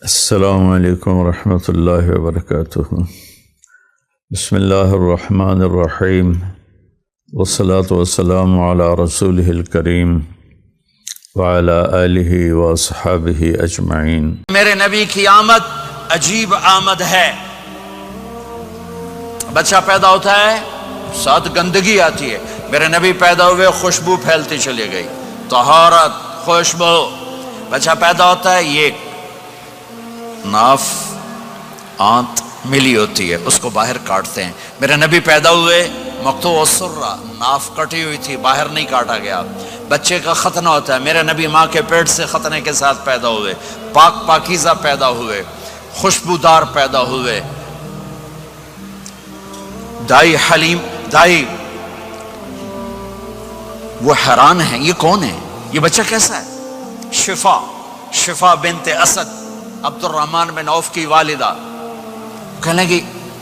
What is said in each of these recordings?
السلام علیکم ورحمۃ اللہ وبرکاتہ۔ بسم اللہ الرحمن الرحیم والصلاة والسلام علی رسولہ الکریم وعلی آلہ واصحابہ اجمعین۔ میرے نبی کی آمد عجیب آمد ہے۔ بچہ پیدا ہوتا ہے ساتھ گندگی آتی ہے، میرے نبی پیدا ہوئے خوشبو پھیلتی چلی گئی، طہارت، خوشبو۔ بچہ پیدا ہوتا ہے، یہ ناف آنت ملی ہوتی ہے، اس کو باہر کاٹتے ہیں۔ میرے نبی پیدا ہوئے مقطوع السرہ، ناف کٹی ہوئی تھی، باہر نہیں کاٹا گیا۔ بچے کا ختنہ ہوتا ہے، میرے نبی ماں کے پیٹ سے ختنے کے ساتھ پیدا ہوئے، پاک پاکیزہ پیدا ہوئے، خوشبودار پیدا ہوئے۔ دائی حلیم، دائی وہ حیران ہیں، یہ کون ہے، یہ بچہ کیسا ہے؟ شفا بنت اسد، عبد الرحمن بن عوف کی والدہ، کہنے لگی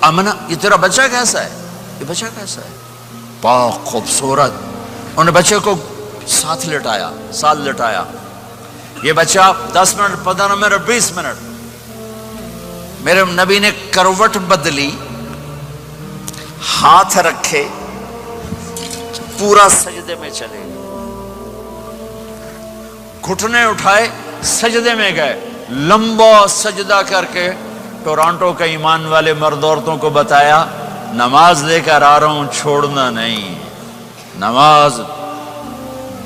آمنہ یہ تیرا بچہ کیسا ہے، یہ بچہ کیسا ہے، پاک خوبصورت۔ انہوں نے بچے کو ساتھ لٹایا، یہ بچہ 10 منٹ 15 منٹ 20 منٹ، میرے نبی نے کروٹ بدلی، ہاتھ رکھے، پورا سجدے میں چلے گئے، گھٹنے اٹھائے سجدے میں گئے، لمبا سجدہ کر کے ٹورانٹو کے ایمان والے مرد عورتوں کو بتایا نماز لے کر آ رہا ہوں، چھوڑنا نہیں۔ نماز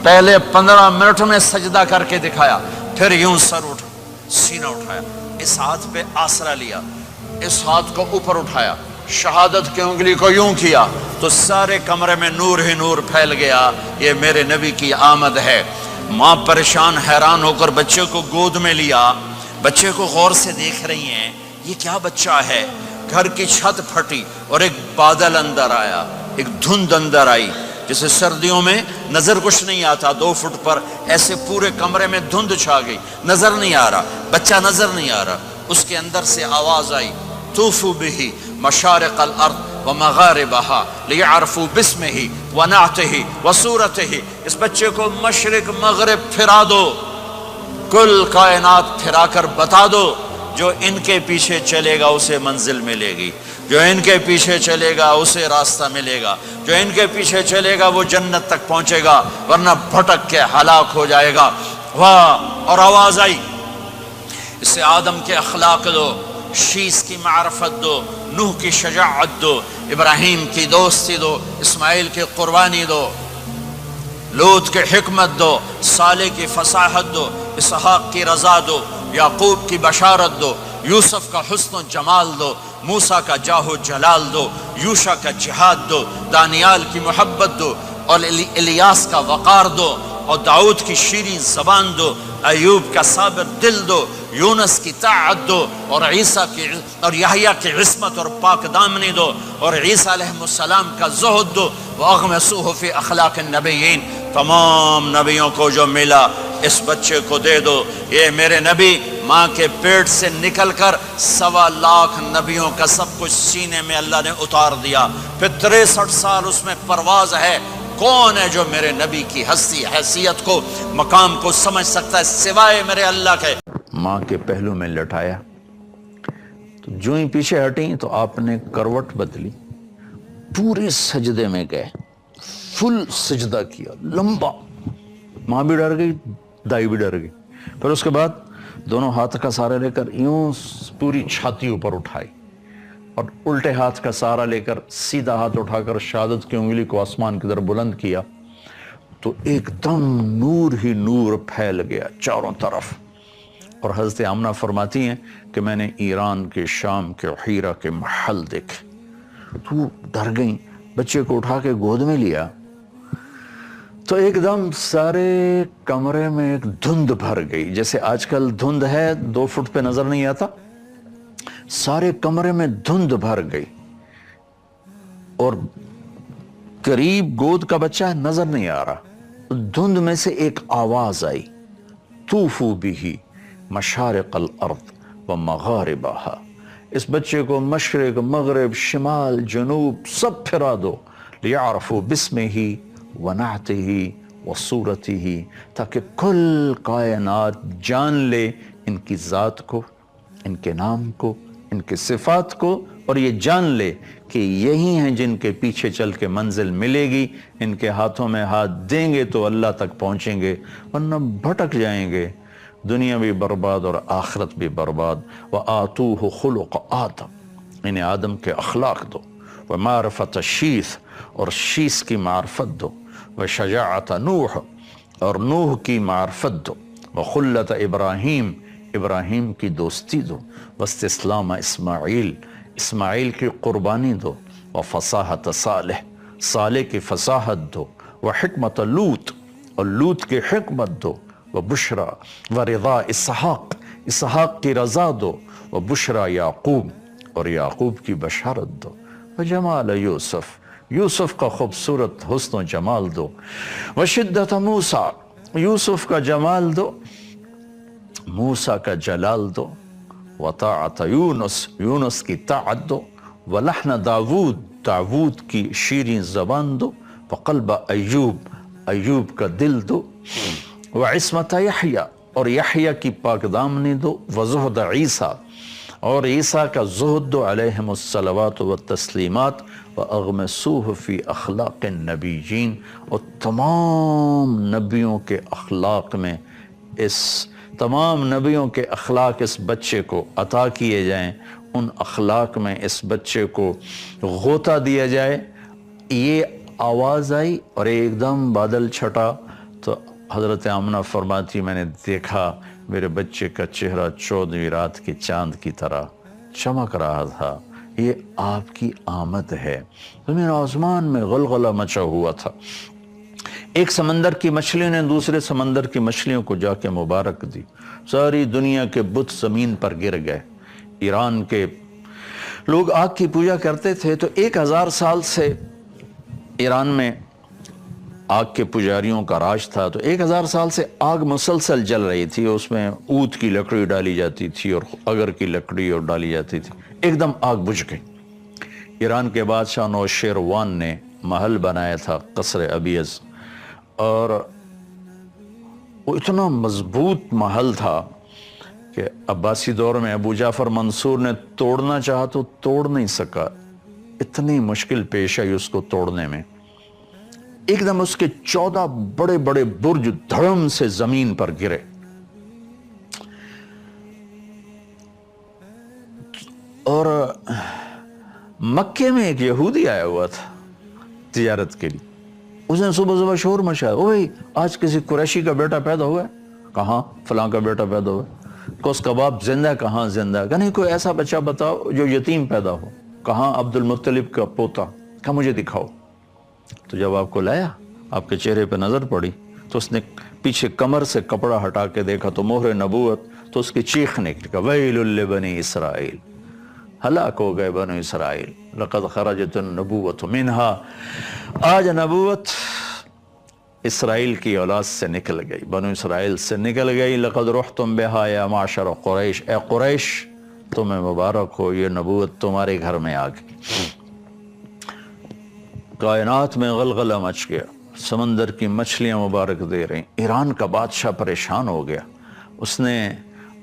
پہلے 15 منٹ میں سجدہ کر کے دکھایا، پھر یوں سینہ اٹھایا، اس ہاتھ پہ آسرا لیا، اس ہاتھ کو اوپر اٹھایا، شہادت کی انگلی کو یوں کیا تو سارے کمرے میں نور ہی نور پھیل گیا۔ یہ میرے نبی کی آمد ہے۔ ماں پریشان حیران ہو کر بچے کو گود میں لیا، بچے کو غور سے دیکھ رہی ہیں، یہ کیا بچہ ہے؟ گھر کی چھت پھٹی اور ایک بادل اندر آیا، ایک دھند اندر آئی، جیسے سردیوں میں نظر کچھ نہیں آتا، 2 فٹ پر ایسے پورے کمرے میں دھند چھا گئی، نظر نہیں آ رہا، بچہ نظر نہیں آ رہا۔ اس کے اندر سے آواز آئی، طوفوا بہ مشارق الارض ومغاربہا لیعرفوا باسمہ ونعتہ وصورتہ۔ اس بچے کو مشرق مغرب پھرا دو، کل کائنات پھرا کر بتا دو، جو ان کے پیچھے چلے گا اسے منزل ملے گی، جو ان کے پیچھے چلے گا اسے راستہ ملے گا، جو ان کے پیچھے چلے گا وہ جنت تک پہنچے گا، ورنہ بھٹک کے ہلاک ہو جائے گا۔ واہ! اور آواز آئی، اسے آدم کے اخلاق دو، شیس کی معرفت دو، نوح کی شجاعت دو، ابراہیم کی دوستی دو، اسماعیل کی قربانی دو، لوط کی حکمت دو، صالح کی فصاحت دو، اسحاق کی رضا دو، یعقوب کی بشارت دو، یوسف کا حسن و جمال دو، موسیٰ کا جاہ و جلال دو، یوشع کا جہاد دو، دانیال کی محبت دو، اور الیاس کا وقار دو، اور داؤد کی شیریں زبان دو، ایوب کا صابر دل دو، یونس کی طاعت دو، اور عیسیٰ کی اور یحییٰ کی عصمت اور پاک دامنی دو، اور عیسیٰ علیہ السلام کا زہد دو، وَأَغْمَسُوهُ فِي أَخْلَاقِ النَّبِيِّينَ۔ تمام نبیوں کو جو ملا اس بچے کو دے دو۔ یہ میرے نبی ماں کے پیٹ سے نکل کر 1.25 لاکھ نبیوں کا سب کچھ سینے میں اللہ نے اتار دیا، پھر 63 سال اس میں پرواز ہے۔ کون ہے جو میرے نبی کی ہستی، حیثیت کو، مقام کو سمجھ سکتا ہے سوائے میرے اللہ کے؟ ماں کے پہلو میں لٹایا تو جو ہی پیچھے ہٹیں تو آپ نے کروٹ بدلی، پورے سجدے میں گئے، فل سجدہ کیا، لمبا۔ ماں بھی ڈر گئی، دائی بھی ڈر گئی۔ پھر اس کے بعد دونوں ہاتھ کا سہارا لے کر یوں پوری چھاتی اوپر اٹھائی، اور الٹے ہاتھ کا سہارا لے کر سیدھا ہاتھ اٹھا کر شہادت کی انگلی کو آسمان کی طرف بلند کیا تو ایک دم نور ہی نور پھیل گیا چاروں طرف۔ اور حضرت آمنہ فرماتی ہیں کہ میں نے ایران کے، شام کے، حیرہ کے محل دیکھے تو ڈر گئیں۔ بچے کو اٹھا کے گود میں لیا تو ایک دم سارے کمرے میں ایک دھند بھر گئی، جیسے آج کل دھند ہے 2 فٹ پہ نظر نہیں آتا، سارے کمرے میں دھند بھر گئی، اور قریب گود کا بچہ نظر نہیں آ رہا۔ دھند میں سے ایک آواز آئی، طوفوا بہ مشارق الارض ومغاربہا۔ اس بچے کو مشرق، مغرب، شمال، جنوب سب پھرا دو، لیعرفوا باسمہ ونعتہ وصورتہ، تاکہ کل کائنات جان لے ان کی ذات کو، ان کے نام کو، ان کے صفات کو، اور یہ جان لے کہ یہی ہیں جن کے پیچھے چل کے منزل ملے گی. ان کے ہاتھوں میں ہاتھ دیں گے تو اللہ تک پہنچیں گے، ورنہ بھٹک جائیں گے، دنیا بھی برباد اور آخرت بھی برباد. وَآتُوهُ خُلُقَ آدم، انہیں آدم کے اخلاق دو. وَمَعْرِفَةَ شیث، اور شیث کی معرفت دو. وَشَجَاعَةَ نوح، اور نوح کی معرفت دو. وَخُلَّةَ ابراہیم، ابراہیم کی دوستی دو. وَاسْتِسْلَامَ اسماعیل، اسماعیل کی قربانی دو. وَفَصَاحَةَ صالح، صالح کی فصاحت دو. وَحِکْمَةَ لوط، اور لوط کی حکمت دو. وَبُشْرَى وَرِضَا اسحاق، اسحاق کی رضا دو. وَبُشْرَى یعقوب، اور یعقوب کی بشارت دو. وَجَمَالَ یوسف، یوسف کا خوبصورت حسن و جمال دو. وَشِدَّةَ موسیٰ، یوسف کا جمال دو، موسیٰ کا جلال دو. وطاعت یونس، یونس کی طاعت دو. ولحن داود، داود کی شیریں زبان دو. وقلب ایوب، ایوب کا دل دو. وعصمت یحییٰ، اور یحییٰ کی پاک دامنی دو. وزہد عیسیٰ، اور عیسیٰ کا زہد دو علیہم الصلوات والتسلیمات. وَأَغْمِسُوهُ فِي أَخْلَاقِ النَّبِيِّينَ، اور تمام نبیوں کے اخلاق میں، اس تمام نبیوں کے اخلاق اس بچے کو عطا کیے جائیں، ان اخلاق میں اس بچے کو غوطہ دیا جائے. یہ آواز آئی اور ایک دم بادل چھٹا تو حضرت آمنہ فرماتی میں نے دیکھا میرے بچے کا چہرہ 14ویں رات کی چاند کی طرح چمک رہا تھا. یہ آپ کی آمد ہے. زمین آسمان میں غلغلہ مچا ہوا تھا. ایک سمندر کی مچھلیوں نے دوسرے سمندر کی مچھلیوں کو جا کے مبارک دی. ساری دنیا کے بت زمین پر گر گئے. ایران کے لوگ آگ کی پوجا کرتے تھے تو 1000 سال سے ایران میں آگ کے پجاریوں کا راج تھا. تو 1000 سال سے آگ مسلسل جل رہی تھی. اس میں اود کی لکڑی ڈالی جاتی تھی اور اگر کی لکڑی اور ڈالی جاتی تھی. ایک دم آگ بجھ گئی. ایران کے بادشاہ نوشیروان نے محل بنایا تھا قصر ابیض، اور وہ اتنا مضبوط محل تھا کہ عباسی دور میں ابو جعفر منصور نے توڑنا چاہا تو توڑ نہیں سکا. اتنی مشکل پیش آئی اس کو توڑنے میں. ایک دم اس کے 14 بڑے بڑے برج دھڑم سے زمین پر گرے. اور مکے میں ایک یہودی آیا ہوا تھا تجارت کے لیے. اس نے صبح صبح شور مچایا، اوہ آج کسی قریشی کا بیٹا پیدا ہوا ہے. کہاں؟ فلاں کا بیٹا پیدا ہوا ہے. کوس کباب زندہ؟ کہاں زندہ؟ کہ نہیں کوئی ایسا بچہ بتاؤ جو یتیم پیدا ہو. کہاں؟ عبد المطلب کا پوتا. کہا مجھے دکھاؤ. تو جب آپ کو لایا، آپ کے چہرے پہ نظر پڑی تو اس نے پیچھے کمر سے کپڑا ہٹا کے دیکھا تو مہر نبوت. تو اس کی چیخ نکلی کہ ویل لبنی اسرائیل، ہلاک ہو گئے بنو اسرائیل، لقد خرجت النبوت منہا. آج نبوت اسرائیل کی اولاد سے نکل گئی، بنو اسرائیل سے نکل گئی. لقد رحتم بہا یا معشر قریش، اے قریش تمہیں مبارک ہو، یہ نبوت تمہارے گھر میں آ گئی. کائنات میں غلغلہ مچ گیا. سمندر کی مچھلیاں مبارک دے رہی. ایران کا بادشاہ پریشان ہو گیا. اس نے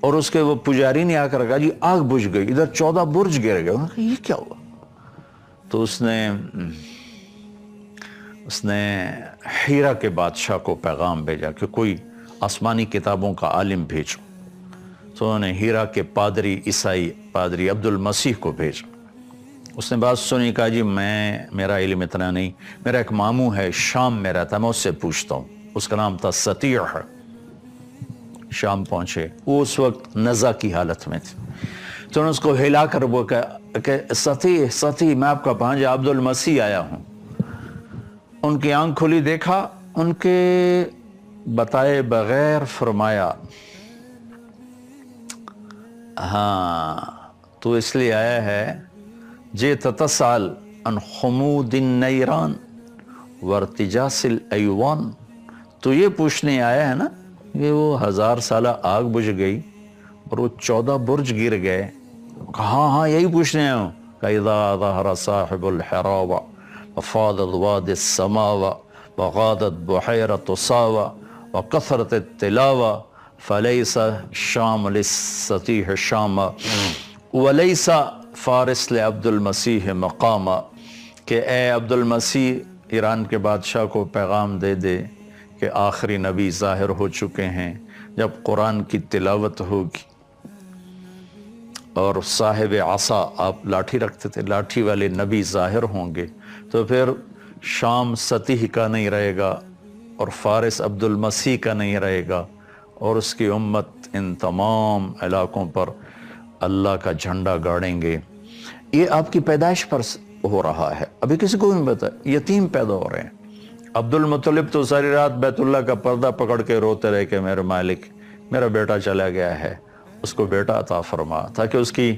اور اس کے وہ پجاری نے آ کر کہا جی آگ بجھ گئی، ادھر 14 برج گر گئے. انہوں نے کہا یہ کیا ہوا؟ تو اس نے ہیرا کے بادشاہ کو پیغام بھیجا کہ کوئی آسمانی کتابوں کا عالم بھیجو. تو انہوں نے ہیرا کے پادری عیسائی پادری عبد المسیح کو بھیجا. اس نے بات سنی، کہا جی میرا علم اتنا نہیں، میرا ایک ماموں ہے شام میں رہتا، میں اس سے پوچھتا ہوں. اس کا نام تھا سطیع. شام پہنچے، وہ اس وقت نزع کی حالت میں تھے. تو انہوں نے اس کو ہلا کر وہ کہ سطیع میں آپ کا بھانجا عبد المسیح آیا ہوں. ان کی آنکھ کھلی، دیکھا، ان کے بتائے بغیر فرمایا ہاں تو اس لیے آیا ہے جئت تسأل عن خمود النیران وارتجاس الایوان. تو یہ پوچھنے آیا ہے نا کہ وہ 1000 سالہ آگ بجھ گئی اور وہ 14 برج گر گئے. کہاں؟ ہاں یہی پوچھنے آیا ہوں. کہ اذا ظہر صاحب الحراوہ وفاضت واد السماوہ وغادت بحیرت صاوہ وکثرت التلاوہ فلیس شام للسطیح شاما ولیس فارس لعبد المسیح مقاما، کہ اے عبد المسیح ایران کے بادشاہ کو پیغام دے دے کہ آخری نبی ظاہر ہو چکے ہیں۔ جب قرآن کی تلاوت ہوگی اور صاحب عصا، آپ لاٹھی رکھتے تھے، لاٹھی والے نبی ظاہر ہوں گے تو پھر شام سطیح کا نہیں رہے گا اور فارس عبد المسیح کا نہیں رہے گا، اور اس کی امت ان تمام علاقوں پر اللہ کا جھنڈا گاڑیں گے۔ یہ آپ کی پیدائش پر ہو رہا ہے، ابھی کسی کو بھی پتا، یتیم پیدا ہو رہے ہیں۔ عبد المطلب تو ساری رات بیت اللہ کا پردہ پکڑ کے روتے رہے کہ میرے مالک، میرا بیٹا چلا گیا ہے، اس کو بیٹا عطا فرما، تاکہ اس کی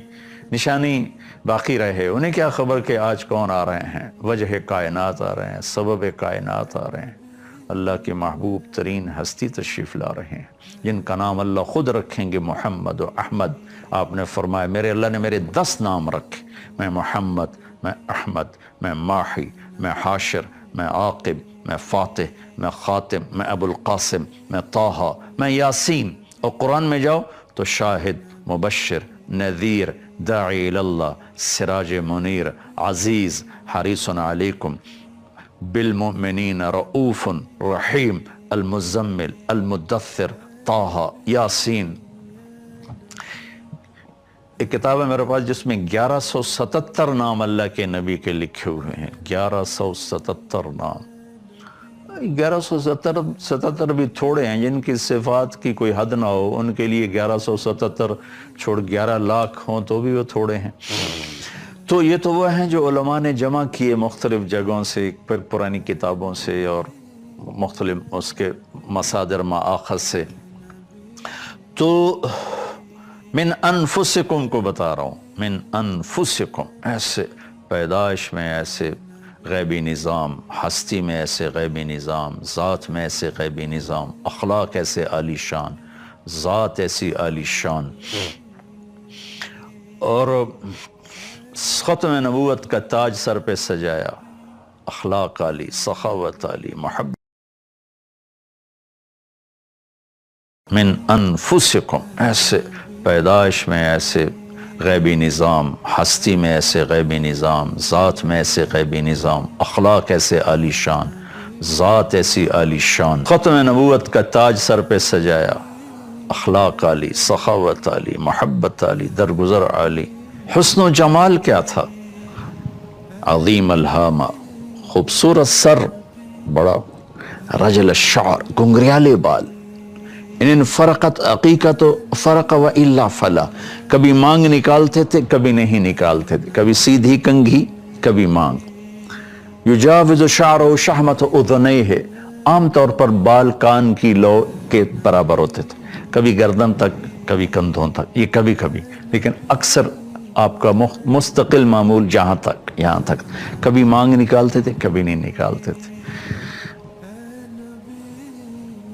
نشانی باقی رہے۔ انہیں کیا خبر کہ آج کون آ رہے ہیں، وجہ کائنات آ رہے ہیں، سبب کائنات آ رہے ہیں، اللہ کی محبوب ترین ہستی تشریف لا رہے ہیں، جن کا نام اللہ خود رکھیں گے، محمد و احمد۔ آپ نے فرمایا میرے اللہ نے میرے 10 نام رکھے، میں محمد، میں احمد، میں ماحی، میں حاشر، میں عاقب، میں فاتح، میں خاتم، میں ابو القاسم، میں طٰہٰ، میں یاسین۔ اور قرآن میں جاؤ تو شاہد، مبشر، نذیر، داعی اللہ، سراج منیر، عزیز، حریص علیکم بالمؤمنین رؤوف رحیم، المزمل، المدثر، طٰہٰ، یاسین۔ ایک کتاب ہے میرے پاس جس میں 1177 نام اللہ کے نبی کے لکھے ہوئے ہیں، 1177 نام۔ 1177 بھی تھوڑے ہیں، جن کی صفات کی کوئی حد نہ ہو ان کے لیے 1177 چھوڑ 11 لاکھ ہوں تو بھی وہ تھوڑے ہیں۔ تو یہ تو وہ ہیں جو علماء نے جمع کیے مختلف جگہوں سے، پھر پرانی کتابوں سے اور مختلف اس کے مصادر مآخذ سے۔ تو من انفسکم کو بتا رہا ہوں، من انفسکم، ایسے پیدائش میں ایسے غیبی نظام، ہستی میں ایسے غیبی نظام، ذات میں ایسے غیبی نظام، اخلاق ایسے عالی شان، ذات ایسی عالی شان، اور ختم نبوت کا تاج سر پہ سجایا، اخلاق عالی، سخاوت عالی، محبت۔ من انفسکم، ایسے پیدائش میں ایسے غیبی نظام، ہستی میں ایسے غیبی نظام، ذات میں ایسے غیبی نظام، اخلاق ایسے عالی شان، ذات ایسی عالی شان، ختم نبوت کا تاج سر پہ سجایا، اخلاق عالی، سخاوت عالی، محبت عالی، درگزر عالی۔ حسن و جمال کیا تھا؟ عظیم الہامہ، خوبصورت سر، بڑا رجل الشعر، گنگریالے بال، ان فرقت عقیقت فرق و الا فلا، کبھی مانگ نکالتے تھے کبھی نہیں نکالتے تھے، کبھی سیدھی کنگھی کبھی مانگ۔ یجاوز شعرہ شحمت اذنیہ، عام طور پر بال کان کی لو کے برابر ہوتے تھے، کبھی گردن تک کبھی کندھوں تک، یہ کبھی کبھی، لیکن اکثر آپ کا مستقل معمول جہاں تک یہاں تک، کبھی مانگ نکالتے تھے کبھی نہیں نکالتے تھے۔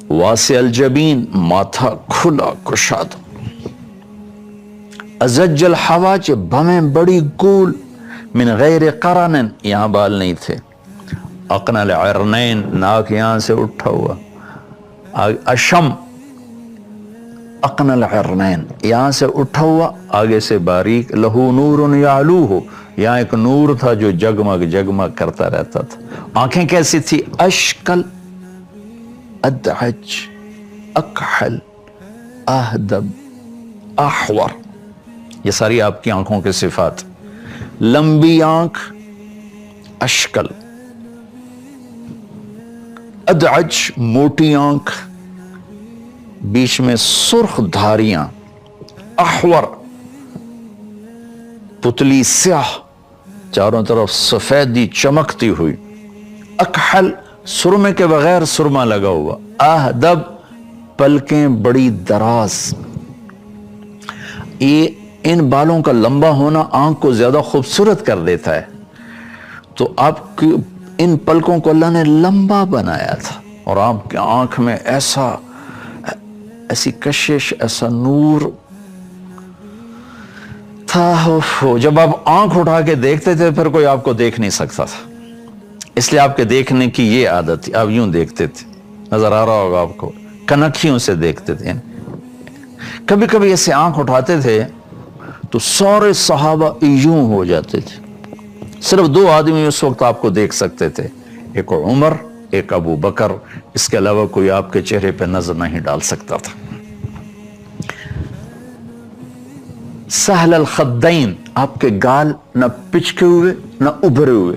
واسع الجبین، ماتھا کھلا کشاد، ازج الحواج، بھمیں بڑی گول، من غیر قرن، یہاں بال نہیں تھے، اقنى العرنین، ناک یہاں سے اٹھا ہوا، اشم، اقنى العرنین، یہاں سے اٹھا ہوا آگے سے باریک، لہو نور یعلوہ، یہاں ایک نور تھا جو جگمگ جگمگ کرتا رہتا تھا۔ آنکھیں کیسی تھی؟ اشکل، ادعج، اکحل، اہدب، احور، یہ ساری آپ کی آنکھوں کے صفات۔ لمبی آنکھ، اشکل، ادعج، موٹی آنکھ، بیچ میں سرخ دھاریاں، احور، پتلی سیاہ، چاروں طرف سفیدی چمکتی ہوئی، اکحل، سرمے کے بغیر سرما لگا ہوا، اہدب، پلکیں بڑی دراز۔ یہ ان بالوں کا لمبا ہونا آنکھ کو زیادہ خوبصورت کر دیتا ہے، تو آپ کی ان پلکوں کو اللہ نے لمبا بنایا تھا، اور آپ کی آنکھ میں ایسی کشش، ایسا نور تھا، جب آپ آنکھ اٹھا کے دیکھتے تھے پھر کوئی آپ کو دیکھ نہیں سکتا تھا، اس لیے آپ کے دیکھنے کی یہ عادت تھی، آپ یوں دیکھتے تھے، نظر آ رہا ہوگا آپ کو، کنکھیوں سے دیکھتے تھے، کبھی کبھی ایسے آنکھ اٹھاتے تھے تو سارے صحابہ یوں ہو جاتے تھے. صرف 2 آدمی اس وقت آپ کو دیکھ سکتے تھے, ایک عمر, ایک ابو بکر, اس کے علاوہ کوئی آپ کے چہرے پہ نظر نہیں ڈال سکتا تھا. سہل الخدین, آپ کے گال نہ پچکے ہوئے نہ ابھرے ہوئے,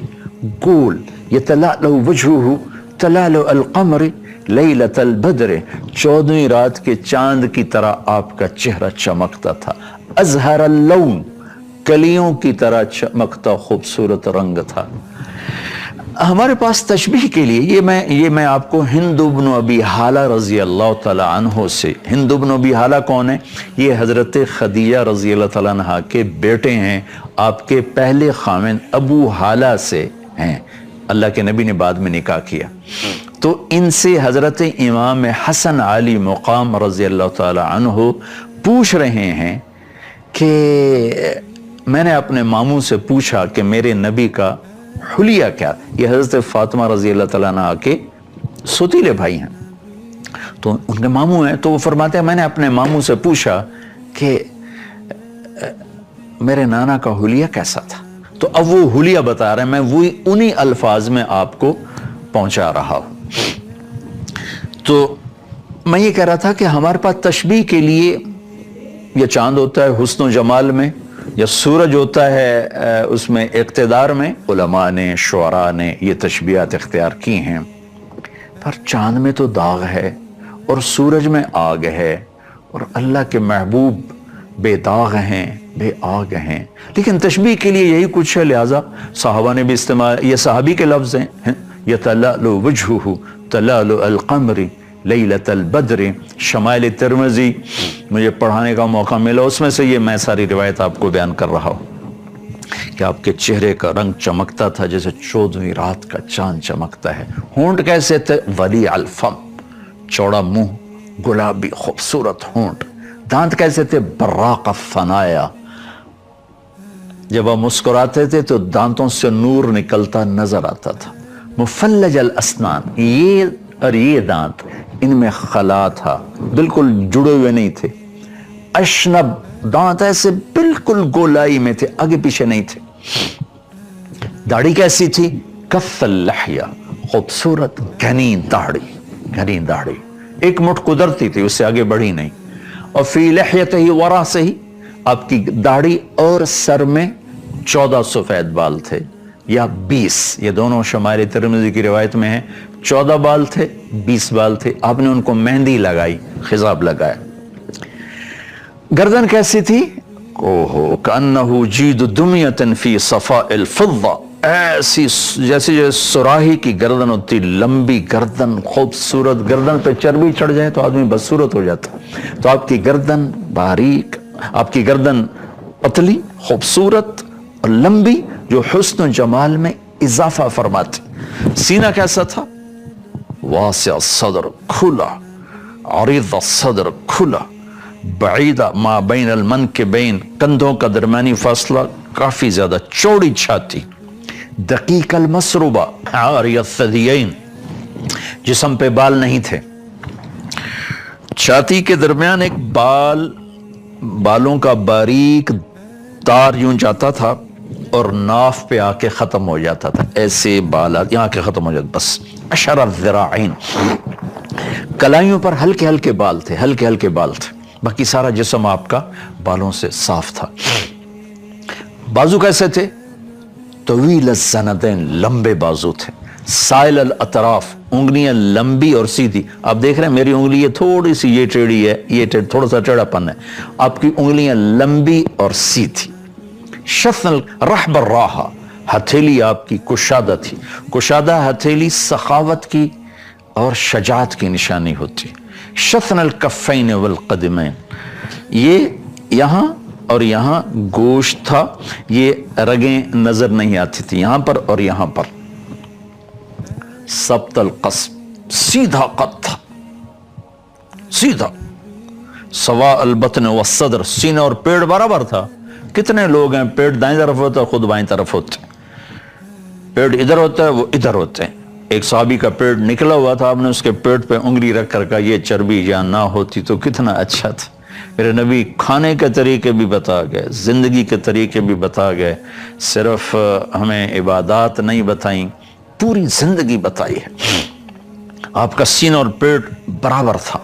گول. یتلألؤ وجہہ تلألؤ القمر لیلۃ البدر, 14ویں رات کے چاند کی طرح آپ کا چہرہ چمکتا تھا. ازہر اللون, کلیوں کی طرح چمکتا خوبصورت رنگ تھا. ہمارے پاس تشبیہ کے لیے یہ میں آپ کو ہند بن ابی حالہ رضی اللہ تعالی عنہ سے, ہند بن ابی حالہ کون ہے؟ یہ حضرت خدیجہ رضی اللہ تعالیٰ عنہ کے بیٹے ہیں, آپ کے پہلے خاوند ابو حالہ سے ہیں. اللہ کے نبی نے بعد میں نکاح کیا. تو ان سے حضرت امام حسن علی مقام رضی اللہ تعالی عنہ پوچھ رہے ہیں کہ میں نے اپنے ماموں سے پوچھا کہ میرے نبی کا حلیہ کیا. یہ حضرت فاطمہ رضی اللہ تعالیٰ عنہ کے سوتیلے بھائی ہیں, تو ان کے ماموں ہیں. تو وہ فرماتے ہیں میں نے اپنے ماموں سے پوچھا کہ میرے نانا کا حلیہ کیسا تھا. تو اب وہ حلیہ بتا رہے ہیں, میں وہی انہی الفاظ میں آپ کو پہنچا رہا ہوں. تو میں یہ کہہ رہا تھا کہ ہمارے پاس تشبیہ کے لیے یہ چاند ہوتا ہے حسن و جمال میں, یا سورج ہوتا ہے اس میں اقتدار میں. علماء نے, شعراء نے یہ تشبیہات اختیار کی ہیں. پر چاند میں تو داغ ہے اور سورج میں آگ ہے, اور اللہ کے محبوب بے داغ ہیں, بے آگ ہیں. لیکن تشبیہ کے لیے یہی کچھ ہے, لہٰذا صحابہ نے بھی استعمال, یہ صحابی کے لفظ ہیں. یتلألؤ وجہہ تلألؤ القمر لیلۃ البدر. شمائل ترمذی مجھے پڑھانے کا موقع ملا, اس میں سے یہ میں ساری روایت آپ کو بیان کر رہا ہوں کہ آپ کے چہرے کا رنگ چمکتا تھا جیسے 14ویں رات کا چاند چمکتا ہے. ہونٹ کیسے تھے؟ ولیع الفم, چوڑا منہ, گلابی خوبصورت ہونٹ. دانت کیسے تھے؟ براق الثنایا, جب آپ مسکراتے تھے تو دانتوں سے نور نکلتا نظر آتا تھا. مفلج الاسنان, یہ اور یہ دانت ان میں خلا تھا, بالکل جڑے ہوئے نہیں تھے. اشنب, دانت ایسے بالکل گولائی میں تھے, آگے پیچھے نہیں تھے. داڑھی کیسی تھی؟ کف اللحیہ, خوبصورت گھنی داڑھی, گھنی داڑھی, ایک مٹھ قدرتی تھی, اس سے آگے بڑھی نہیں. اور فی لحیتہ ورا سے ہی, آپ کی داڑھی اور سر میں 14 سفید بال تھے یا 20, یہ دونوں شمائل ترمذی کی روایت میں ہیں. 14 بال تھے, 20 بال تھے. آپ نے ان کو مہندی لگائی, خضاب لگایا. گردن کیسی تھی؟ اوہو کأنہ جید دمیۃ فی صفاء الفضہ, ایسی جیسے سراہی کی گردن ہوتی, لمبی گردن, خوبصورت. گردن پہ چربی چڑھ جائے تو آدمی بدصورت ہو جاتا. تو آپ کی گردن باریک, آپ کی گردن پتلی, خوبصورت اور لمبی, جو حسن و جمال میں اضافہ فرماتی. سینہ کیسا تھا؟ واسع الصدر, کھلا, عریض الصدر, کھلا, بعیدہ ما بین المنکبین, کندھوں کا درمیانی فاصلہ کافی زیادہ, چوڑی چھاتی. دقیق المسربہ, عاری الثدیین, جسم پہ بال نہیں تھے. چھاتی کے درمیان ایک بالوں کا باریک تار یوں جاتا تھا اور ناف پہ آ کے ختم ہو جاتا تھا. ایسے بالات یہاں کے ختم ہو جاتے بس. اشر الذراعین, کلائیوں پر ہلکے ہلکے بال تھے, ہلکے ہلکے بال تھے. باقی سارا جسم آپ کا بالوں سے صاف تھا. بازو کیسے تھے؟ طویل الزندین, لمبے بازو تھے. سائل الاطراف, انگلیاں لمبی اور سیدھی. آپ دیکھ رہے ہیں میری انگلی یہ تھوڑی سی یہ ٹیڑھی ہے, یہ تھوڑا سا ٹیڑھا پن ہے. آپ کی انگلیاں لمبی اور سیدھی. شفن رحب الراحہ, ہتھیلی آپ کی کشادہ تھی. کشادہ ہتھیلی سخاوت کی اور شجاعت کی نشانی ہوتی. شفن الکفین والقدمین, یہ یہاں اور یہاں گوشت تھا, یہ رگیں نظر نہیں آتی تھی یہاں پر اور یہاں پر. سبط القصب, سیدھا قد تھا, سیدھا. سواء البطن والصدر, سینہ اور پیٹ برابر تھا. کتنے لوگ ہیں پیٹ دائیں طرف ہوتا ہے, خود بائیں طرف ہوتے ہیں. پیٹ ادھر ہوتا ہے, وہ ادھر ہوتے ہیں. ایک صحابی کا پیٹ نکلا ہوا تھا, آپ نے اس کے پیٹ پہ انگلی رکھ کر کہا یہ چربی یہاں نہ ہوتی تو کتنا اچھا تھا. میرے نبی کھانے کے طریقے بھی بتا گئے، زندگی کے طریقے بھی بتا گئے، صرف ہمیں عبادات نہیں بتائیں، پوری زندگی بتائی ہے۔ آپ کا سینہ اور پیٹ برابر تھا۔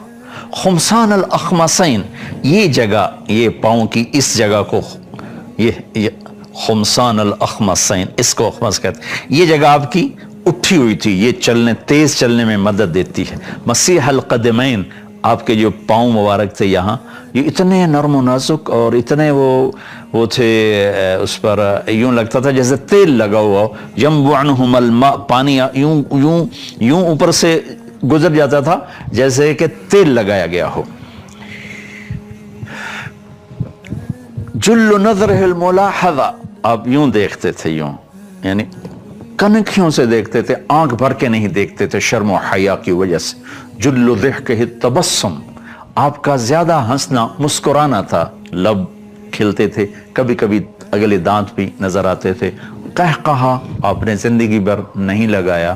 خمسان الاخمسین، یہ جگہ، یہ پاؤں کی اس جگہ کو یہ خمسان الاخمسین، اس کو اخمس کہتے ہیں، یہ جگہ آپ کی اٹھی ہوئی تھی، یہ چلنے، تیز چلنے میں مدد دیتی ہے۔ مسیح القدمین، آپ کے جو پاؤں مبارک تھے یہاں، یہ اتنے نرم و نازک اور اتنے وہ تھے، اس پر یوں لگتا تھا جیسے تیل لگا ہوا ہو۔ ینبع عنہم الماء، پانی یوں اوپر سے گزر جاتا تھا جیسے کہ تیل لگایا گیا ہو۔ جل نظرہ الملاحظہ، آپ یوں دیکھتے تھے، یوں یعنی کنکھیوں سے دیکھتے تھے، آنکھ بھر کے نہیں دیکھتے تھے شرم و حیا کی وجہ سے۔ جل ضحکہ التبسم، آپ کا زیادہ ہنسنا، مسکرانا تھا، لب کھلتے تھے، کبھی کبھی اگلے دانت بھی نظر آتے تھے۔ قہقہا آپ نے زندگی بھر نہیں لگایا،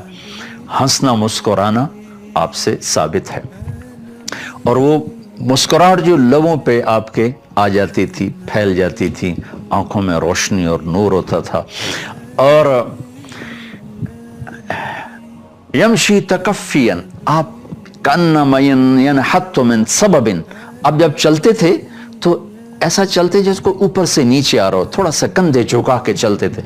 ہنسنا مسکرانا آپ سے ثابت ہے۔ اور وہ مسکراہٹ جو لبوں پہ آپ کے آ جاتی تھی، پھیل جاتی تھی، آنکھوں میں روشنی اور نور ہوتا تھا۔ اور یمشی تکفین، آپ کانما ینحط من سبب، اب جب چلتے تھے تو ایسا چلتے جس کو اوپر سے نیچے آ رہا ہو، تھوڑا سا کندھے جھکا کے چلتے تھے،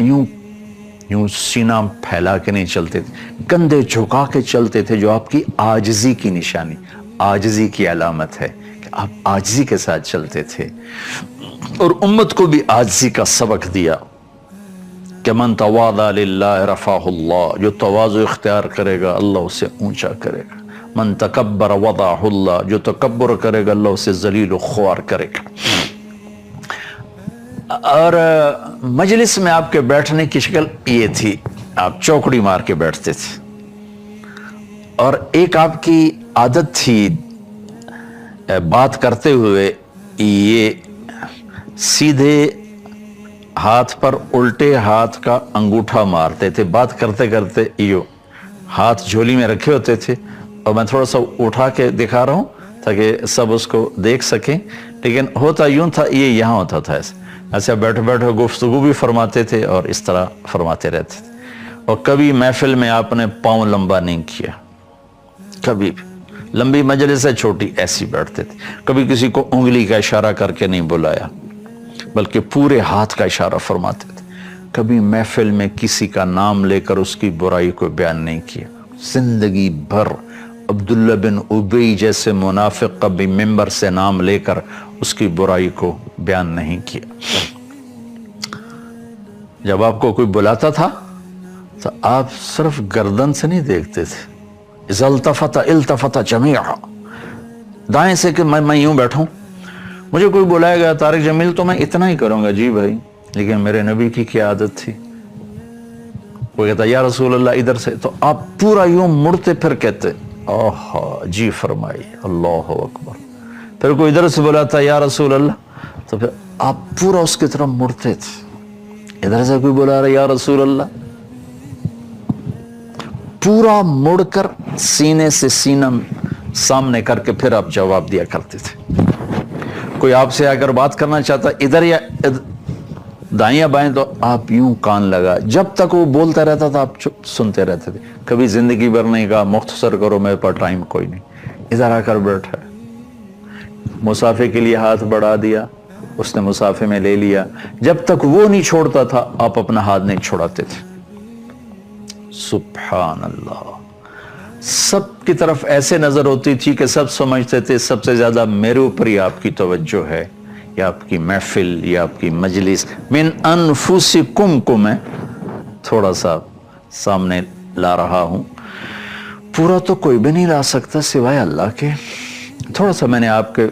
یوں سینہ پھیلا کے نہیں چلتے تھے، کندھے جھکا کے چلتے تھے، جو آپ کی عاجزی کی نشانی، عاجزی کی علامت ہے کہ آپ عاجزی کے ساتھ چلتے تھے۔ اور امت کو بھی عاجزی کا سبق دیا کہ من تواضع للہ رفعہ اللہ، جو تواضع اختیار کرے گا اللہ اسے اونچا کرے گا۔ من تکبر وضعہ اللہ، جو تکبر کرے گا اللہ اسے ذلیل و خوار کرے گا۔ اور مجلس میں آپ کے بیٹھنے کی شکل یہ تھی، آپ چوکڑی مار کے بیٹھتے تھے، اور ایک آپ کی عادت تھی بات کرتے ہوئے یہ سیدھے ہاتھ پر الٹے ہاتھ کا انگوٹھا مارتے تھے، بات کرتے کرتے یہ ہاتھ جھولی میں رکھے ہوتے تھے، اور میں تھوڑا سا اٹھا کے دکھا رہا ہوں تاکہ سب اس کو دیکھ سکیں، لیکن ہوتا یوں تھا، یہ یہاں ہوتا تھا ایسے بیٹھے بیٹھے گفتگو بھی فرماتے تھے اور اس طرح فرماتے رہتے تھے۔ اور کبھی محفل میں آپ نے پاؤں لمبا نہیں کیا، کبھی بھی، لمبی مجلس ہے چھوٹی ایسی بیٹھتے تھے، کبھی کسی کو انگلی کا اشارہ کر کے نہیں بلایا بلکہ پورے ہاتھ کا اشارہ فرماتے تھے، کبھی محفل میں کسی کا نام لے کر اس کی برائی کو بیان نہیں کیا۔ زندگی بھر عبداللہ بن ابی جیسے منافق کا بھی ممبر سے نام لے کر اس کی برائی کو بیان نہیں کیا۔ جب آپ کو کوئی بلاتا تھا تو آپ صرف گردن سے نہیں دیکھتے تھے، اذا التفت التفت جمیعا، دائیں سے کہ میں یوں بیٹھوں، مجھے کوئی بلائے گا طارق جمیل تو میں اتنا ہی کروں گا، جی بھائی، لیکن میرے نبی کی کیا عادت تھی، وہ کہتا یا رسول اللہ ادھر سے، تو آپ پورا یوں مڑتے پھر کہتے آہا جی فرمائیے، اللہ اکبر۔ پھر کوئی ادھر سے بلاتا یا رسول اللہ، تو پھر آپ پورا اس کی طرف مڑتے تھے۔ ادھر سے کوئی بلا رہا یا رسول اللہ، پورا مڑ کر سینے سے سینہ سامنے کر کے پھر آپ جواب دیا کرتے تھے۔ کوئی آپ سے اگر بات کرنا چاہتا ادھر یا دائیں یا بائیں تو آپ یوں کان لگا، جب تک وہ بولتا رہتا تھا آپ چپ سنتے رہتے تھے۔ کبھی زندگی بھر نہیں کہا مختصر کرو میرے پاس ٹائم کوئی نہیں، ادھر آ کر بیٹھا، مسافے کے لیے ہاتھ بڑھا دیا، اس نے مسافے میں لے لیا، جب تک وہ نہیں چھوڑتا تھا آپ اپنا ہاتھ نہیں چھوڑاتے تھے۔ سبحان اللہ، سب کی طرف ایسے نظر ہوتی تھی کہ سب سمجھتے تھے سب سے زیادہ میرے اوپر ہی آپ کی توجہ ہے، یا آپ کی محفل یا آپ کی مجلس۔ من انفسکم کو میں تھوڑا سا سامنے لا رہا ہوں، پورا تو کوئی بھی نہیں لا سکتا سوائے اللہ کے۔ تھوڑا سا میں نے آپ کے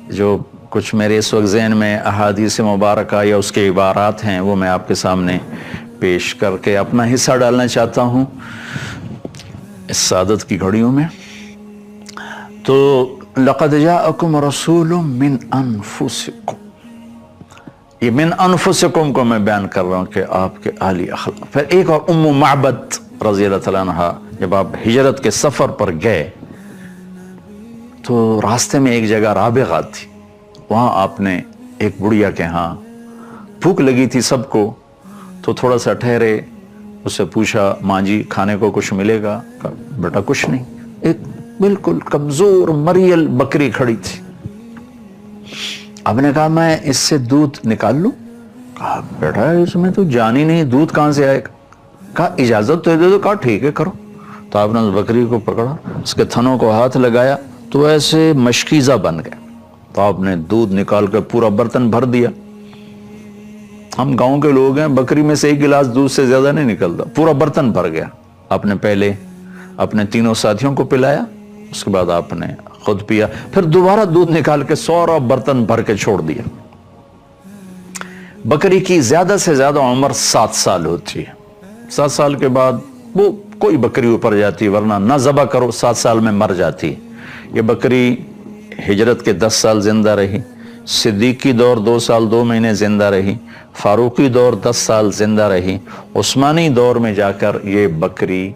جو کچھ میرے اس وقت ذہن میں احادیث مبارکہ یا اس کے عبارات ہیں وہ میں آپ کے سامنے پیش کر کے اپنا حصہ ڈالنا چاہتا ہوں اس سعادت کی گھڑیوں میں۔ تو لقد جاءکم رسول من انفسکم، یہ من انفسکم کو میں بیان کر رہا ہوں کہ آپ کے اعلی اخلاق۔ پھر ایک اور ام معبد رضی اللہ تعالیٰ عنہ، جب آپ ہجرت کے سفر پر گئے تو راستے میں ایک جگہ رابغہ تھی، وہاں آپ نے ایک بڑھیا کے ہاں بھوک لگی تھی سب کو، تو تھوڑا سا ٹھہرے، اس سے پوچھا ماں جی کھانے کو کچھ ملے گا؟ کہا بیٹا کچھ نہیں۔ ایک بالکل کمزور مریل بکری کھڑی تھی، اب نے کہا میں اس سے دودھ نکال لوں؟ کہا بیٹا اس میں تو جان ہی نہیں، دودھ کہاں سے آئے گا؟ کہا اجازت تو دے دو۔ کہا ٹھیک ہے کرو۔ تو آپ نے اس بکری کو پکڑا، اس کے تھنوں کو ہاتھ لگایا تو ایسے مشکیزہ بن گئے، تو آپ نے دودھ نکال کے پورا برتن بھر دیا۔ ہم گاؤں کے لوگ ہیں، بکری میں سے ایک گلاس دودھ سے زیادہ نہیں نکلتا، پورا برتن بھر گیا۔ آپ نے پہلے اپنے تینوں ساتھیوں کو پلایا، اس کے بعد آپ نے خود پیا، پھر دوبارہ دودھ نکال کے سورا برتن بھر کے چھوڑ دیا۔ بکری کی زیادہ سے زیادہ عمر 7 سال ہوتی ہے، 7 سال کے بعد وہ کوئی بکری اوپر جاتی ہے، ورنہ نہ ذبح کرو 7 سال میں مر جاتی ہے۔ یہ بکری ہجرت کے 10 سال زندہ رہی، صدیقی دور 2 سال 2 مہینے زندہ رہی، فاروقی دور 10 سال زندہ رہی، عثمانی دور میں جا کر یہ بکری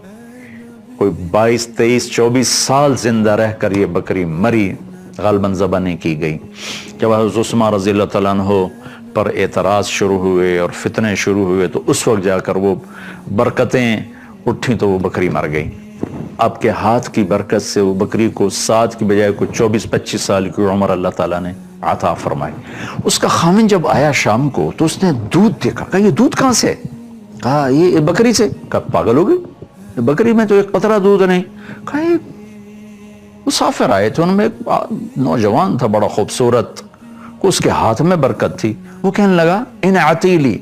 کوئی 22 23 24 سال زندہ رہ کر یہ بکری مری، غالباً ذبح نہیں کی گئی۔ جب حضرت عثمان رضی اللہ تعالیٰ عنہ پر اعتراض شروع ہوئے اور فتنے شروع ہوئے تو اس وقت جا کر وہ برکتیں اٹھیں تو وہ بکری مر گئی۔ آپ کے ہاتھ کی برکت سے وہ بکری کو 7 کی بجائے کوئی 24-25 سال کی عمر اللہ تعالیٰ نے عطا فرمائی۔ اس کا خامن جب آیا شام کو تو اس نے دودھ دیکھا، کہا یہ دودھ کہاں سے؟ کہا یہ بکری سے۔ کہا پاگل ہو گئی، بکری میں تو ایک قطرہ دودھ نہیں۔ کہا یہ مسافر آئے تھے، ان میں ایک نوجوان تھا بڑا خوبصورت، اس کے ہاتھ میں برکت تھی، وہ کہنے لگا ان عتیلی،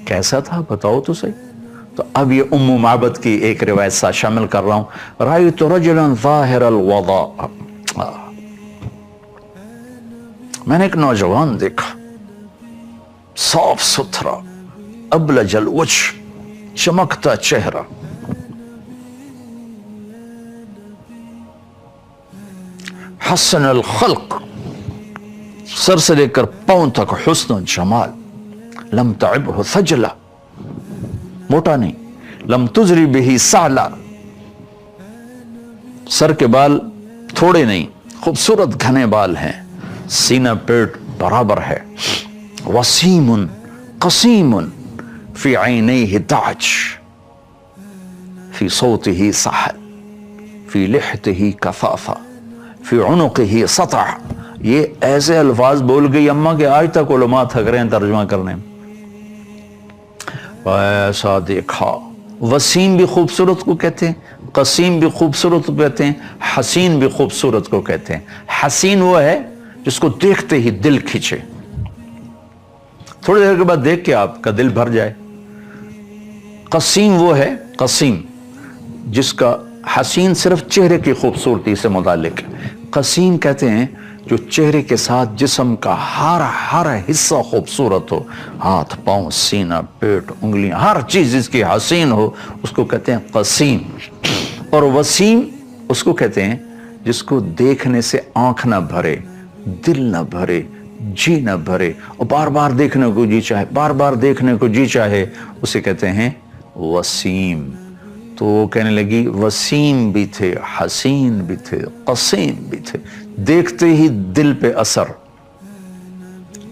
کیسا تھا بتاؤ تو صحیح۔ تو اب یہ ام معبد کی ایک روایت ساتھ شامل کر رہا ہوں، رأیت رجلا ظاہر الوضاء، میں نے ایک نوجوان دیکھا صاف ستھرا، ابلج الوجه، چمکتا چہرہ، حسن الخلق، سر سے لے کر پاؤں تک حسن و جمال، لم تعبه ثجلہ، موٹا نہیں، لم تزری بہ سعلہ، سر کے بال تھوڑے نہیں، خوبصورت گھنے بال ہیں، سینہ پیٹ برابر ہے، وسیم قسیم، فی عینیہ تاج، فی صوتہ سحل، فی لحتہ کثافہ، فی عنقہ سطع۔ یہ ایسے الفاظ بول گئی اماں کہ آج تک علماء تھک رہے ہیں ترجمہ کرنے میں۔ ایسا دیکھا، وسیم بھی خوبصورت کو کہتے ہیں، قسیم بھی خوبصورت کو کہتے ہیں، حسین بھی خوبصورت کو کہتے ہیں۔ حسین وہ ہے جس کو دیکھتے ہی دل کھینچے، تھوڑی دیر کے بعد دیکھ کے آپ کا دل بھر جائے۔ قسیم وہ ہے، قسیم جس کا حسین صرف چہرے کی خوبصورتی سے متعلق ہے، قسیم کہتے ہیں جو چہرے کے ساتھ جسم کا ہر حصہ خوبصورت ہو، ہاتھ پاؤں سینہ پیٹ انگلیاں ہر چیز اس کی حسین ہو، اس کو کہتے ہیں قسیم۔ اور وسیم اس کو کہتے ہیں جس کو دیکھنے سے آنکھ نہ بھرے، دل نہ بھرے، جی نہ بھرے، اور بار بار دیکھنے کو جی چاہے، بار بار دیکھنے کو جی چاہے، اسے کہتے ہیں وسیم۔ تو وہ کہنے لگی وسیم بھی تھے، حسین بھی تھے، قسیم بھی تھے، دیکھتے ہی دل پہ اثر،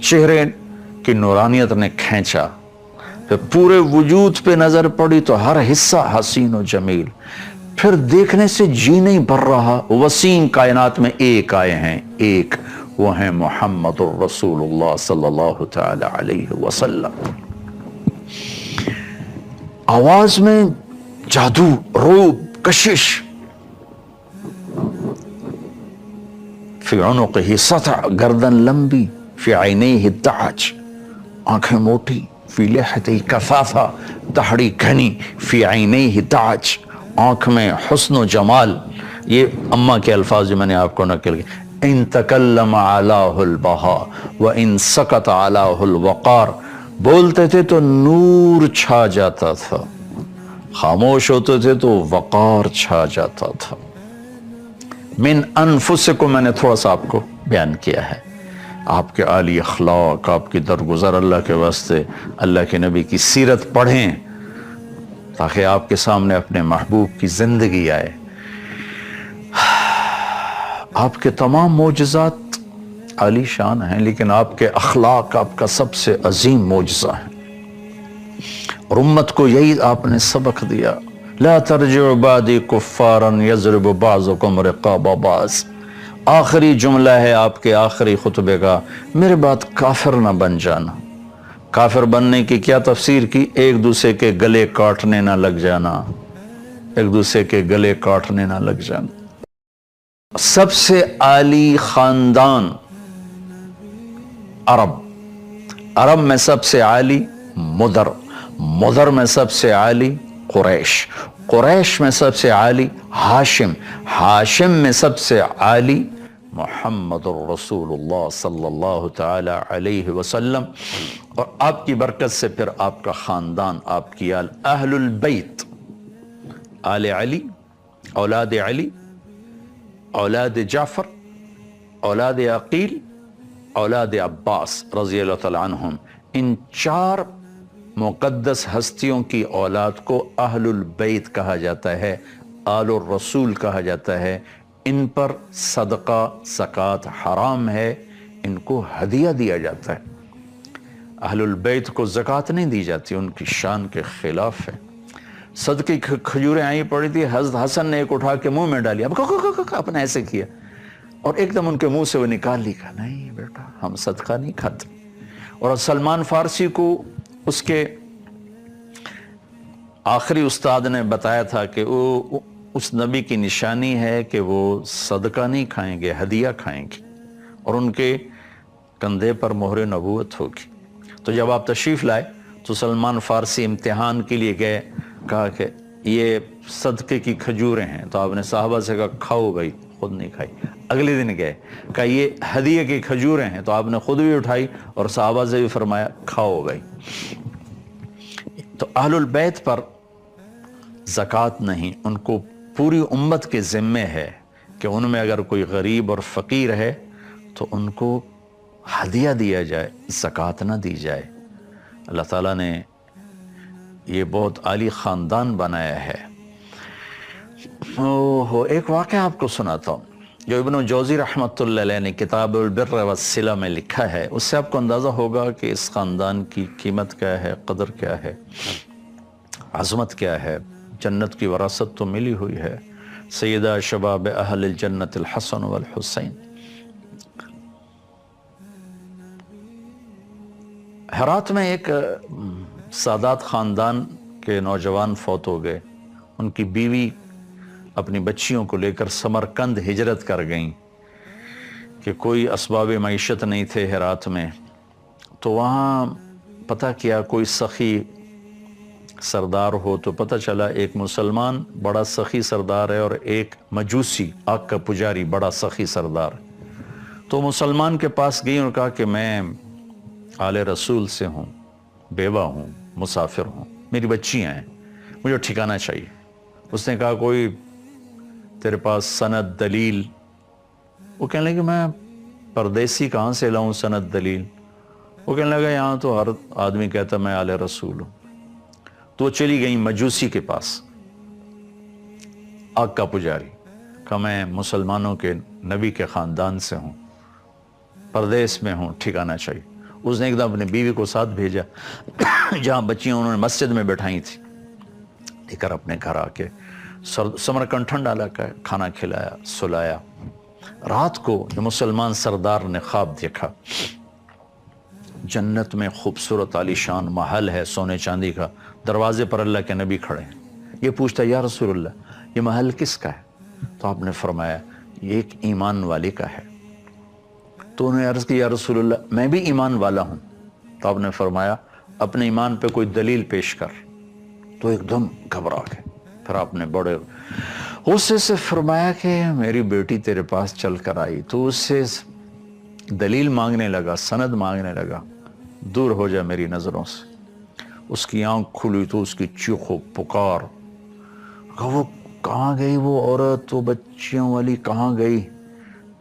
چہرے کی نورانیت نے کھینچا، پھر پورے وجود پہ نظر پڑی تو ہر حصہ حسین و جمیل، پھر دیکھنے سے جی نہیں بھر رہا۔ وسیم کائنات میں ایک آئے ہیں، ایک، وہ ہیں محمد الرسول اللہ صلی اللہ تعالی علیہ وسلم۔ آواز میں جادو، روب، کشش، فی عنقہ سطع، گردن لمبی، فی عینیہ تاج، آنکھیں موٹی، فی لحیہ کثافہ، داڑھی گھنی، فی عینیہ تاج، آنکھ میں حسن و جمال۔ یہ اماں کے الفاظ جو میں نے آپ کو نقل کیے، ان تکلم علاہ البہا وان سکت علاہ الوقار، بولتے تھے تو نور چھا جاتا تھا، خاموش ہوتے تھے تو وقار چھا جاتا تھا۔ من انفسکم، میں نے تھوڑا سا آپ کو بیان کیا ہے، آپ کے عالی اخلاق، آپ کی درگزر، اللہ کے واسطے اللہ کے نبی کی سیرت پڑھیں تاکہ آپ کے سامنے اپنے محبوب کی زندگی آئے۔ آپ کے تمام معجزات عالی شان ہیں، لیکن آپ کے اخلاق آپ کا سب سے عظیم معجزہ ہے، اور امت کو یہی آپ نے سبق دیا، لا ترجعوا بعدی کفارا یضرب بعضکم رقاب بعض۔ آخری جملہ ہے آپ کے آخری خطبے کا، میرے بعد کافر نہ بن جانا۔ کافر بننے کی کیا تفسیر کی؟ ایک دوسرے کے گلے کاٹنے نہ لگ جانا، ایک دوسرے کے گلے کاٹنے نہ لگ جانا۔ سب سے عالی خاندان عرب، عرب میں سب سے عالی مدر، مدر میں سب سے عالی قریش، قریش میں سب سے عالی ہاشم، ہاشم میں سب سے عالی محمد الرسول اللہ صلی اللہ تعالی علیہ وسلم، اور آپ کی برکت سے پھر آپ کا خاندان، آپ کی آل، اہل البیت، آل علی، اولاد علی، اولاد جعفر، اولاد عقیل، اولاد عباس رضی اللہ تعالیٰ عنہم، ان چار مقدس ہستیوں کی اولاد کو اہل البیت کہا جاتا ہے، آل الرسول کہا جاتا ہے۔ ان پر صدقہ زکوٰۃ حرام ہے، ان کو ہدیہ دیا جاتا ہے۔ اہل البیت کو زکوٰۃ نہیں دی جاتی، ان کی شان کے خلاف ہے۔ صدقے کی کھجوریں آئی پڑی تھی، حضرت حسن نے ایک اٹھا کے منہ میں ڈالی، اپنے ایسے کیا، اور ایک دم ان کے منہ سے وہ نکال لی، کہا نہیں بیٹا ہم صدقہ نہیں کھاتے۔ اور سلمان فارسی کو اس کے آخری استاد نے بتایا تھا کہ وہ اس نبی کی نشانی ہے کہ وہ صدقہ نہیں کھائیں گے، ہدیہ کھائیں گے، اور ان کے کندھے پر مہر نبوت ہوگی۔ تو جب آپ تشریف لائے تو سلمان فارسی امتحان کے لیے گئے، کہا کہ یہ صدقے کی کھجوریں ہیں، تو آپ نے صحابہ سے کہا کھاؤ بھائی، خود نہیں کھائی۔ اگلے دن گئے، کہا یہ ہدیہ کی کھجوریں ہیں، تو آپ نے خود بھی اٹھائی اور صحابہ سے بھی فرمایا کھاؤ بھائی۔ تو اہل البیت پر زکوٰۃ نہیں، ان کو پوری امت کے ذمے ہے کہ ان میں اگر کوئی غریب اور فقیر ہے تو ان کو ہدیہ دیا جائے، زکوٰۃ نہ دی جائے۔ اللہ تعالیٰ نے یہ بہت عالی خاندان بنایا ہے۔ ایک واقعہ آپ کو سناتا ہوں جو ابن جوزی رحمۃ اللہ علیہ نے کتاب البر والصلہ میں لکھا ہے، اس سے آپ کو اندازہ ہوگا کہ اس خاندان کی قیمت کیا ہے، قدر کیا ہے، عظمت کیا ہے۔ جنت کی وراثت تو ملی ہوئی ہے، سیدہ شباب اہل الجنت الحسن والحسین۔ ہرات میں ایک سادات خاندان کے نوجوان فوت ہو گئے، ان کی بیوی اپنی بچیوں کو لے کر سمرقند ہجرت کر گئیں کہ کوئی اسباب معیشت نہیں تھے ہرات میں، تو وہاں پتہ کیا کوئی سخی سردار ہو، تو پتہ چلا ایک مسلمان بڑا سخی سردار ہے اور ایک مجوسی آگ کا پجاری بڑا سخی سردار۔ تو مسلمان کے پاس گئی اور کہا کہ میں آل رسول سے ہوں، بیوہ ہوں، مسافر ہوں، میری بچیاں ہیں، مجھے ٹھکانہ چاہیے۔ اس نے کہا کوئی تیرے پاس سند دلیل؟ وہ کہنے لگے میں پردیسی کہاں سے لاؤں سند دلیل؟ وہ کہنے لگا یہاں تو ہر آدمی کہتا میں آل رسول ہوں۔ تو وہ چلی گئی مجوسی کے پاس، آگ کا پجاری، کہا میں مسلمانوں کے نبی کے خاندان سے ہوں، پردیس میں ہوں، ٹھکانہ چاہیے۔ اس نے ایک دم اپنی بیوی کو ساتھ بھیجا، جہاں بچیاں انہوں نے مسجد میں بٹھائی تھی، لے کر اپنے گھر آ کے سمرقند ٹھنڈا علاقہ ہے، کھانا کھلایا، سلایا۔ رات کو جو مسلمان سردار نے خواب دیکھا، جنت میں خوبصورت عالی شان محل ہے سونے چاندی کا، دروازے پر اللہ کے نبی کھڑے ہیں۔ یہ پوچھتا یا رسول اللہ یہ محل کس کا ہے؟ تو آپ نے فرمایا یہ ایک ایمان والے کا ہے۔ تو انہوں نے عرض کی یا رسول اللہ میں بھی ایمان والا ہوں۔ تو آپ نے فرمایا اپنے ایمان پہ کوئی دلیل پیش کر۔ تو ایک دم گھبرا گئے۔ پھر آپ نے بڑے غصے سے فرمایا کہ میری بیٹی تیرے پاس چل کر آئی، تو اس سے دلیل مانگنے لگا، سند مانگنے لگا، دور ہو جا میری نظروں سے۔ اس کی آنکھ کھلی تو اس کی چیخ و پکار، کہا وہ کہاں گئی وہ عورت، وہ بچیوں والی کہاں گئی؟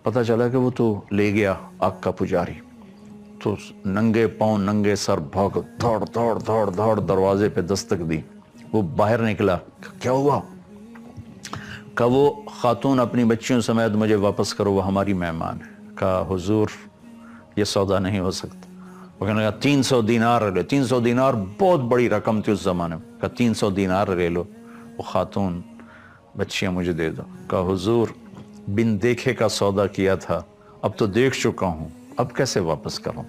پتہ چلا کہ وہ تو لے گیا آگ کا پجاری۔ تو ننگے پاؤں ننگے سر بھاگ دوڑ دوڑ دوڑ دوڑ دروازے پہ دستک دی۔ وہ باہر نکلا، کیا ہوا؟ کہ وہ خاتون اپنی بچیوں سمیت مجھے واپس کرو، وہ ہماری مہمان ہے۔ کہا حضور یہ سودا نہیں ہو سکتا۔ وہ کہنے لگا 300 دینار لے۔ 300 دینار بہت بڑی رقم تھی اس زمانے میں۔ کہا 300 دینار لے لو، وہ خاتون بچیاں مجھے دے دو۔ کہا حضور بن دیکھے کا سودا کیا تھا، اب تو دیکھ چکا ہوں، اب کیسے واپس کروں؟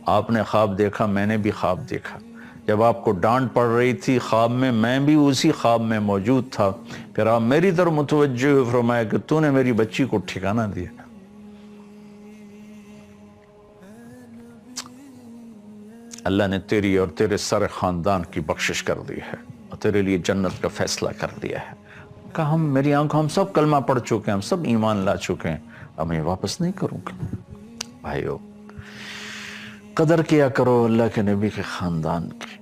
آپ نے خواب دیکھا، میں نے بھی خواب دیکھا، جب آپ کو ڈانٹ پڑ رہی تھی خواب میں بھی اسی خواب میں موجود تھا، پھر آپ میری طرف متوجہ ہوئے، فرمایا کہ تو نے میری بچی کو ٹھکانہ دیا۔ اللہ نے تیری اور تیرے سارے خاندان کی بخشش کر دی ہے اور تیرے لیے جنت کا فیصلہ کر دیا ہے۔ کہا میری آنکھوں ہم سب کلمہ پڑھ چکے ہیں، ہم سب ایمان لا چکے ہیں، اب میں واپس نہیں کروں گا۔ بھائیو قدر کیا کرو اللہ کے نبی کے خاندان کی۔